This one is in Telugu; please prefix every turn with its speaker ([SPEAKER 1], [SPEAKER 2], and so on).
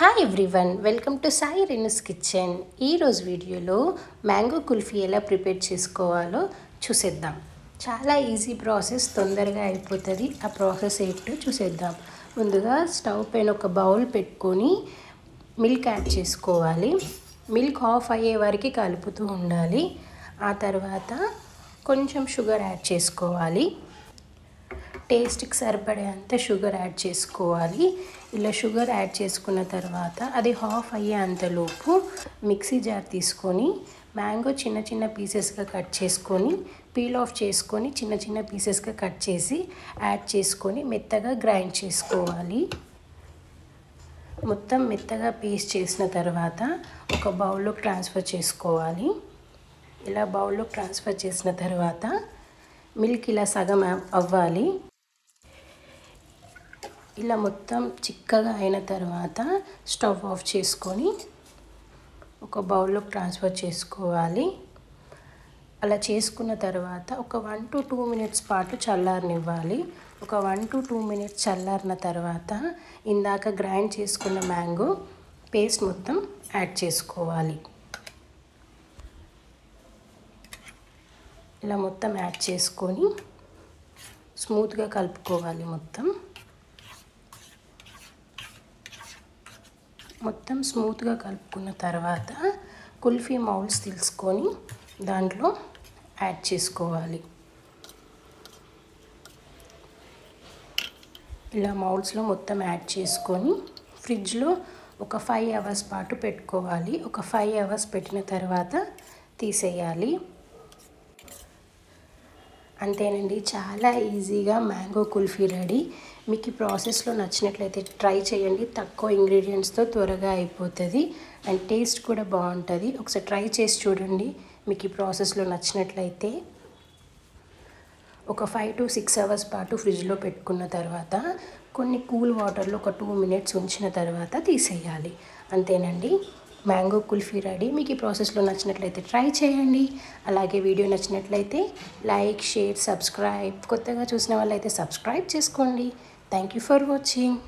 [SPEAKER 1] Hi everyone, welcome to Sai Renu's kitchen. ఈరోజు వీడియోలో మ్యాంగో కుల్ఫీ ఎలా ప్రిపేర్ చేసుకోవాలో చూసేద్దాం. చాలా ఈజీ ప్రాసెస్, తొందరగా అయిపోతుంది. ఆ ప్రాసెస్ ఏంటో చూసేద్దాం. ముందుగా స్టవ్ పైన ఒక బౌల్ పెట్టుకొని మిల్క్ యాడ్ చేసుకోవాలి. మిల్క్ ఆఫ్ అయ్యే వరకు కలుపుతూ ఉండాలి. ఆ తర్వాత కొంచెం షుగర్ యాడ్ చేసుకోవాలి. టేస్ట్కి సరిపడేంత షుగర్ యాడ్ చేసుకోవాలి. ఇలా షుగర్ యాడ్ చేసుకున్న తర్వాత అది హాఫ్ అయ్యేంతలోపు మిక్సీ జార్ తీసుకొని మ్యాంగో చిన్న చిన్న పీసెస్గా కట్ చేసుకొని పీల్ ఆఫ్ చేసుకొని చిన్న చిన్న పీసెస్గా కట్ చేసి యాడ్ చేసుకొని మెత్తగా గ్రైండ్ చేసుకోవాలి. మొత్తం మెత్తగా పేస్ట్ చేసిన తర్వాత ఒక బౌల్లోకి ట్రాన్స్ఫర్ చేసుకోవాలి. ఇలా బౌల్లోకి ట్రాన్స్ఫర్ చేసిన తర్వాత మిల్క్ ఇలా సగం అవ్వాలి. ఇలా మొత్తం చిక్కగా అయిన తర్వాత స్టవ్ ఆఫ్ చేసుకొని ఒక బౌల్లోకి ట్రాన్స్ఫర్ చేసుకోవాలి. అలా చేసుకున్న తర్వాత ఒక 1 to 2 minutes పాటు చల్లారనివ్వాలి. ఒక 1 to 2 minutes చల్లారిన తర్వాత ఇందాక గ్రైండ్ చేసుకున్న మ్యాంగో పేస్ట్ మొత్తం యాడ్ చేసుకోవాలి. ఇలా మొత్తం యాడ్ చేసుకొని స్మూత్గా కలుపుకోవాలి. మొత్తం స్మూత్గా కలుపుకున్న తర్వాత కుల్ఫీ మౌల్డ్స్ తీసుకొని దాంట్లో యాడ్ చేసుకోవాలి. ఇలా మౌల్డ్స్లో మొత్తం యాడ్ చేసుకొని ఫ్రిడ్జ్లో ఒక 5 hours పాటు పెట్టుకోవాలి. ఒక 5 hours పెట్టిన తర్వాత తీసేయాలి. అంతేనండి, చాలా ఈజీగా మ్యాంగో కుల్ఫీ రెడీ. మీకు ఈ ప్రాసెస్లో నచ్చినట్లయితే ట్రై చేయండి. తక్కువ ఇంగ్రీడియంట్స్తో త్వరగా అయిపోతుంది అండ్ టేస్ట్ కూడా బాగుంటుంది. ఒకసారి ట్రై చేసి చూడండి. మీకు ఈ ప్రాసెస్లో నచ్చినట్లయితే ఒక 5 to 6 hours పాటు ఫ్రిడ్జ్లో పెట్టుకున్న తర్వాత కొన్ని కూల్ వాటర్లో ఒక 2 minutes ఉంచిన తర్వాత తీసేయాలి. అంతేనండి, మ్యాంగో కుల్ఫీ రెడీ. మీకు ఈ ప్రాసెస్లో నచ్చినట్లయితే ట్రై చేయండి. అలాగే వీడియో నచ్చినట్లయితే లైక్, షేర్, సబ్స్క్రైబ్. కొత్తగా చూసిన వాళ్ళైతే సబ్స్క్రైబ్ చేసుకోండి. Thank you for watching.